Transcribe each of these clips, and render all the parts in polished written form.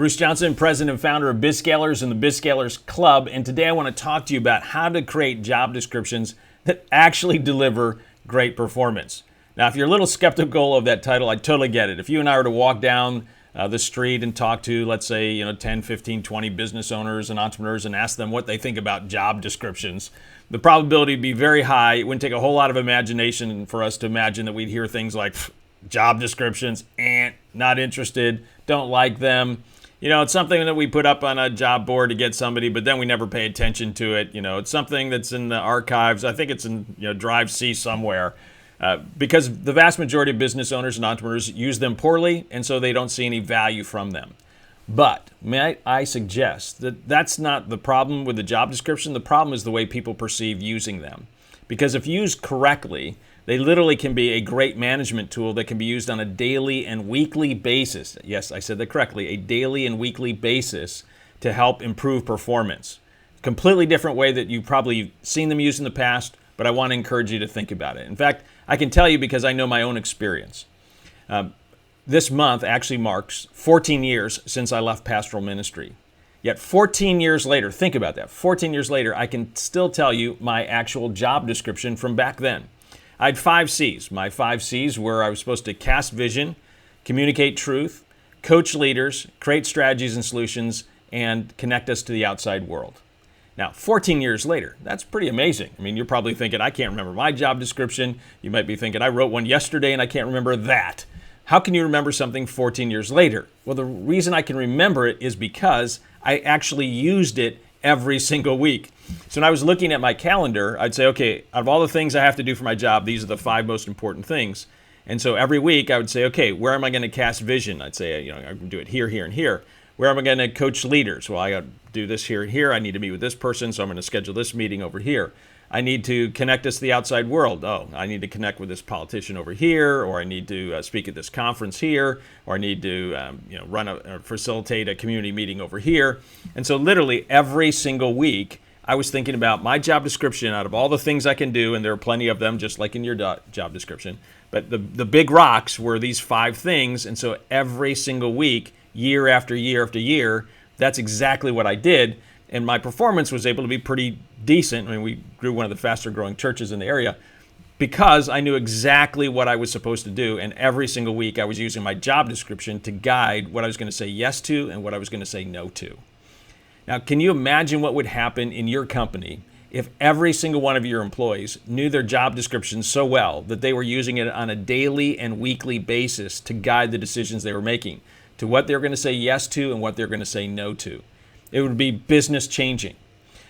Bruce Johnson, president and founder of BizScalers and the BizScalers Club, and today I want to talk to you about how to create job descriptions that actually deliver great performance. Now, if you're a little skeptical of that title, I totally get it. If you and I were to walk down the street and talk to, let's say, 10, 15, 20 business owners and entrepreneurs and ask them what they think about job descriptions, the probability would be very high. It wouldn't take a whole lot of imagination for us to imagine that we'd hear things like job descriptions, not interested, don't like them. It's something that we put up on a job board to get somebody, but then we never pay attention to it. It's something that's in the archives. I think it's in Drive C somewhere. Because the vast majority of business owners and entrepreneurs use them poorly, and so they don't see any value from them. But may I suggest that that's not the problem with the job description. The problem is the way people perceive using them. Because if used correctly, they literally can be a great management tool that can be used on a daily and weekly basis. Yes, I said that correctly, a daily and weekly basis to help improve performance. Completely different way that you've probably seen them used in the past, but I want to encourage you to think about it. In fact, I can tell you because I know my own experience. This month actually marks 14 years since I left pastoral ministry. Yet 14 years later, think about that, 14 years later, I can still tell you my actual job description from back then. I had 5 C's. My 5 C's were I was supposed to cast vision, communicate truth, coach leaders, create strategies and solutions, and connect us to the outside world. Now, 14 years later, that's pretty amazing. I mean, you're probably thinking, I can't remember my job description. You might be thinking, I wrote one yesterday and I can't remember that. How can you remember something 14 years later? Well, the reason I can remember it is because I actually used it every single week. So when I was looking at my calendar, I'd say, okay, out of all the things I have to do for my job, these are the 5 most important things. And so every week I would say, okay, where am I going to cast vision? I'd say, I can do it here, here, and here. Where am I going to coach leaders? Well, I got to do this here and here. I need to meet with this person, so I'm going to schedule this meeting over here. I need to connect us to the outside world. Oh, I need to connect with this politician over here, or I need to speak at this conference here, or I need to facilitate a community meeting over here. And so literally every single week, I was thinking about my job description out of all the things I can do, and there are plenty of them, just like in your job description. But the big rocks were these 5 things, and so every single week, year after year after year, that's exactly what I did. And my performance was able to be pretty decent. I mean, we grew one of the faster growing churches in the area because I knew exactly what I was supposed to do. And every single week I was using my job description to guide what I was going to say yes to and what I was going to say no to. Now, can you imagine what would happen in your company if every single one of your employees knew their job description so well that they were using it on a daily and weekly basis to guide the decisions they were making, to what they're going to say yes to and what they're going to say no to? It would be business changing.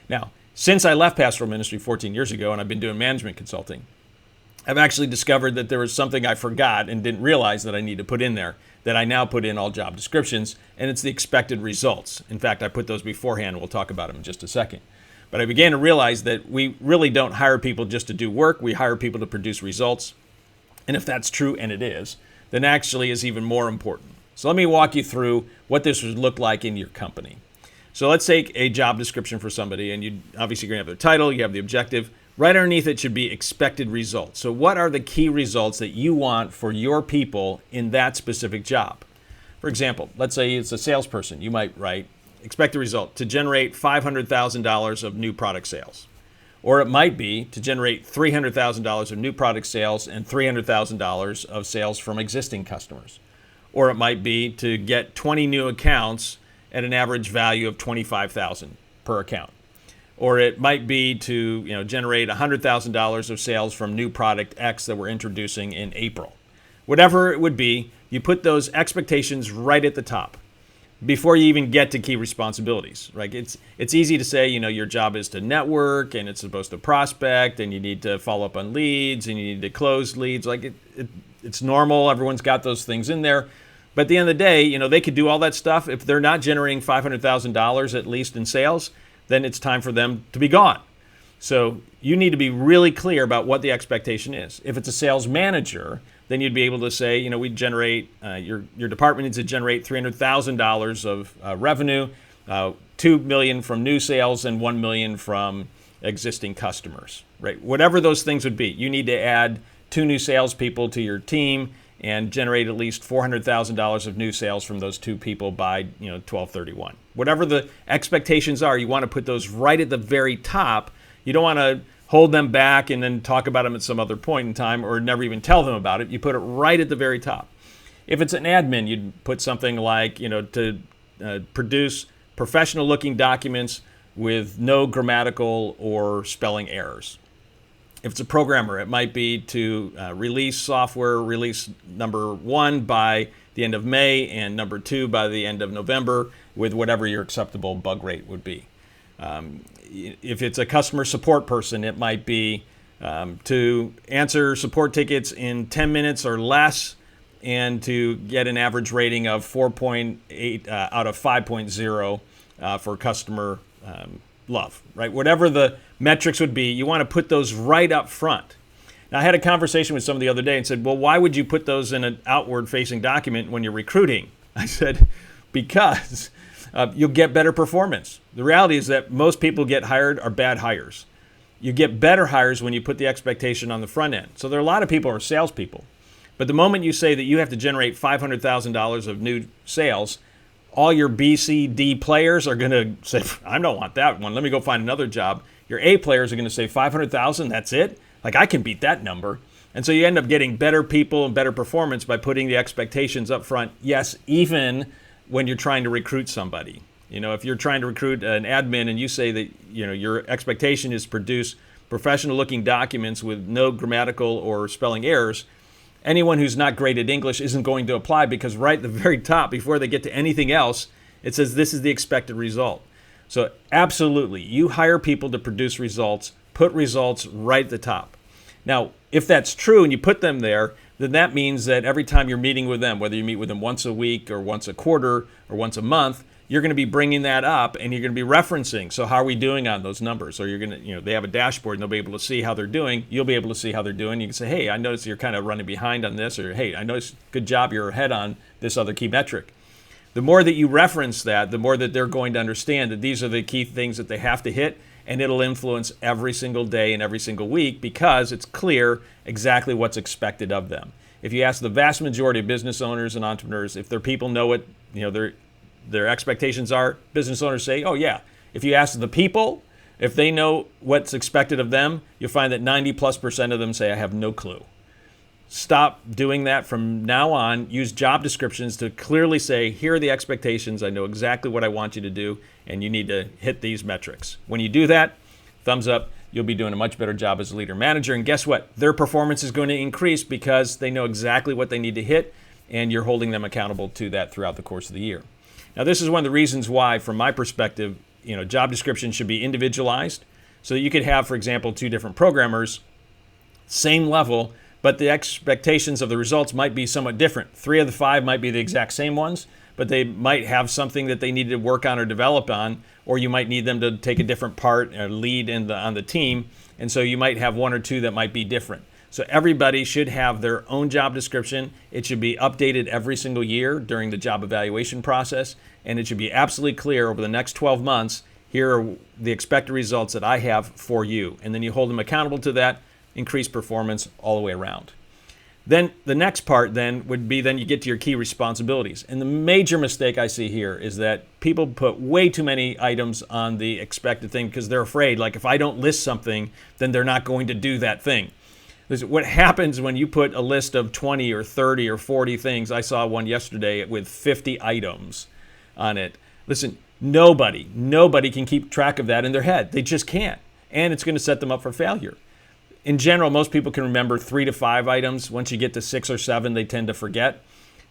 Now, since I left pastoral ministry 14 years ago and I've been doing management consulting, I've actually discovered that there was something I forgot and didn't realize that I need to put in there that I now put in all job descriptions, and it's the expected results. In fact, I put those beforehand. We'll talk about them in just a second. But I began to realize that we really don't hire people just to do work. We hire people to produce results. And if that's true, and it is, then actually is even more important. So let me walk you through what this would look like in your company. So let's take a job description for somebody, and you obviously going to have their title, you have the objective. Right underneath it should be expected results. So what are the key results that you want for your people in that specific job? For example, let's say it's a salesperson. You might write expected result to generate $500,000 of new product sales. Or it might be to generate $300,000 of new product sales and $300,000 of sales from existing customers. Or it might be to get 20 new accounts at an average value of $25,000 per account. Or it might be to generate $100,000 of sales from new product X that we're introducing in April. Whatever it would be, you put those expectations right at the top before you even get to key responsibilities. Right? It's easy to say, your job is to network and it's supposed to prospect and you need to follow up on leads and you need to close leads. It's normal. Everyone's got those things in there. But at the end of the day, they could do all that stuff. If they're not generating $500,000 at least in sales, then it's time for them to be gone. So you need to be really clear about what the expectation is. If it's a sales manager, then you'd be able to say, we generate, your department needs to generate $300,000 of revenue, $2 million from new sales and $1 million from existing customers, right? Whatever those things would be, you need to add 2 new salespeople to your team and generate at least $400,000 of new sales from those two people by 12/31. Whatever the expectations are, you want to put those right at the very top. You don't want to hold them back and then talk about them at some other point in time or never even tell them about it. You put it right at the very top. If it's an admin, you'd put something like, to produce professional looking documents with no grammatical or spelling errors. If it's a programmer, it might be to release software release number 1 by the end of May and number 2 by the end of November with whatever your acceptable bug rate would be. If it's a customer support person, it might be to answer support tickets in 10 minutes or less and to get an average rating of 4.8 out of 5.0 for customer love, right? Whatever the metrics would be, you want to put those right up front. Now, I had a conversation with someone the other day and said, well, why would you put those in an outward-facing document when you're recruiting? I said, because you'll get better performance. The reality is that most people get hired are bad hires. You get better hires when you put the expectation on the front end. So there are a lot of people who are salespeople. But the moment you say that you have to generate $500,000 of new sales, all your B, C, D players are going to say, I don't want that one. Let me go find another job. Your A players are going to say, 500,000, that's it? Like, I can beat that number. And so you end up getting better people and better performance by putting the expectations up front. Yes, even when you're trying to recruit somebody. If you're trying to recruit an admin and you say that, your expectation is to produce professional looking documents with no grammatical or spelling errors, anyone who's not great at English isn't going to apply because right at the very top, before they get to anything else, it says this is the expected result. So absolutely, you hire people to produce results, put results right at the top. Now, if that's true and you put them there, then that means that every time you're meeting with them, whether you meet with them once a week or once a quarter or once a month, you're going to be bringing that up and you're going to be referencing. So how are we doing on those numbers? Or you're going to, they have a dashboard and they'll be able to see how they're doing. You'll be able to see how they're doing. You can say, hey, I noticed you're kind of running behind on this, or hey, I noticed, good job, you're ahead on this other key metric. The more that you reference that, the more that they're going to understand that these are the key things that they have to hit, and it'll influence every single day and every single week because it's clear exactly what's expected of them. If you ask the vast majority of business owners and entrepreneurs if their people know what their expectations are, business owners say, oh yeah. If you ask the people if they know what's expected of them, you'll find that 90+% of them say, I have no clue. Stop doing that from now on. Use job descriptions to clearly say, here are the expectations. I know exactly what I want you to do, and you need to hit these metrics. When you do that, thumbs up, you'll be doing a much better job as a leader manager. And guess what? Their performance is going to increase because they know exactly what they need to hit, and you're holding them accountable to that throughout the course of the year. Now, this is one of the reasons why, from my perspective, job descriptions should be individualized. So that you could have, for example, 2 different programmers, same level, but the expectations of the results might be somewhat different. 3 of the 5 might be the exact same ones, but they might have something that they need to work on or develop on, or you might need them to take a different part or lead on the team, and so you might have 1 or 2 that might be different. So everybody should have their own job description. It should be updated every single year during the job evaluation process, and it should be absolutely clear over the next 12 months, here are the expected results that I have for you. And then you hold them accountable to that, increase performance all the way around. Then the next part then would be then you get to your key responsibilities. And the major mistake I see here is that people put way too many items on the expected thing because they're afraid, like if I don't list something, then they're not going to do that thing. What happens when you put a list of 20 or 30 or 40 things? I saw one yesterday with 50 items on it. Listen, nobody can keep track of that in their head. They just can't. And it's going to set them up for failure. In general, most people can remember 3 to 5 items. Once you get to 6 or 7, they tend to forget.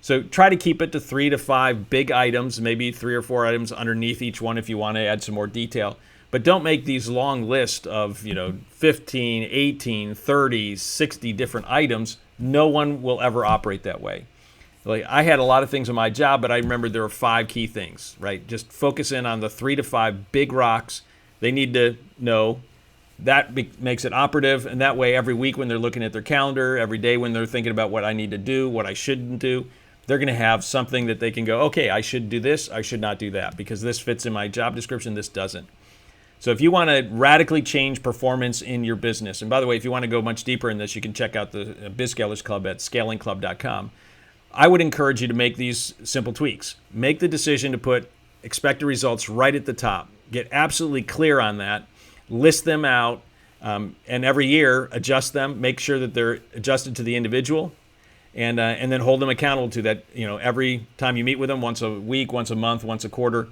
So try to keep it to 3 to 5 big items, maybe 3 or 4 items underneath each one if you want to add some more detail. But don't make these long lists of 15, 18, 30, 60 different items. No one will ever operate that way. Like, I had a lot of things on my job, but I remember there were 5 key things, right? Just focus in on the 3 to 5 big rocks. They need to know. That makes it operative, and that way every week when they're looking at their calendar, every day when they're thinking about what I need to do, what I shouldn't do, they're going to have something that they can go, okay, I should do this, I should not do that, because this fits in my job description, this doesn't. So if you want to radically change performance in your business, and by the way, if you want to go much deeper in this, you can check out the BizScalers Club at scalingclub.com. I would encourage you to make these simple tweaks. Make the decision to put expected results right at the top. Get absolutely clear on that. List them out, and every year adjust them. Make sure that they're adjusted to the individual, and then hold them accountable to that. Every time you meet with them, once a week, once a month, once a quarter.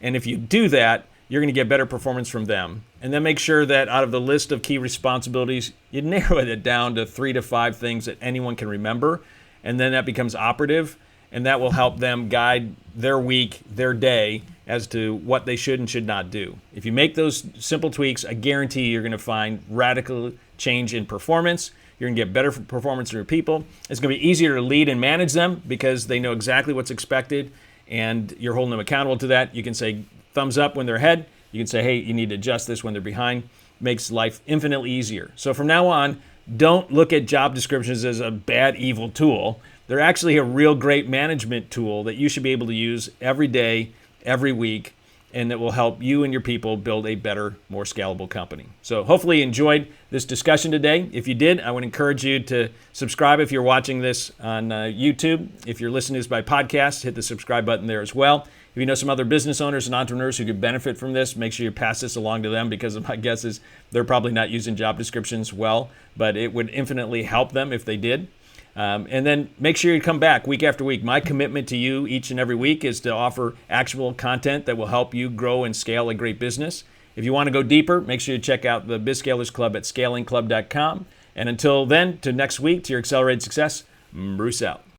And if you do that, you're going to get better performance from them. And then make sure that out of the list of key responsibilities, you narrow it down to 3 to 5 things that anyone can remember. And then that becomes operative, and that will help them guide their week, their day, as to what they should and should not do. If you make those simple tweaks, I guarantee you're going to find radical change in performance. You're going to get better performance from your people. It's going to be easier to lead and manage them because they know exactly what's expected, and you're holding them accountable to that. You can say thumbs up when they're ahead. You can say, hey, you need to adjust this when they're behind. Makes life infinitely easier. So from now on, don't look at job descriptions as a bad, evil tool. They're actually a real great management tool that you should be able to use every day, every week, and that will help you and your people build a better, more scalable company. So hopefully you enjoyed this discussion today. If you did, I would encourage you to subscribe if you're watching this on YouTube. If you're listening to this by podcast, hit the subscribe button there as well. If you know some other business owners and entrepreneurs who could benefit from this, make sure you pass this along to them, because my guess is they're probably not using job descriptions well, but it would infinitely help them if they did. And then make sure you come back week after week. My commitment to you each and every week is to offer actual content that will help you grow and scale a great business. If you want to go deeper, make sure you check out the BizScalers Club at scalingclub.com. And until then, to next week, to your accelerated success, Bruce out.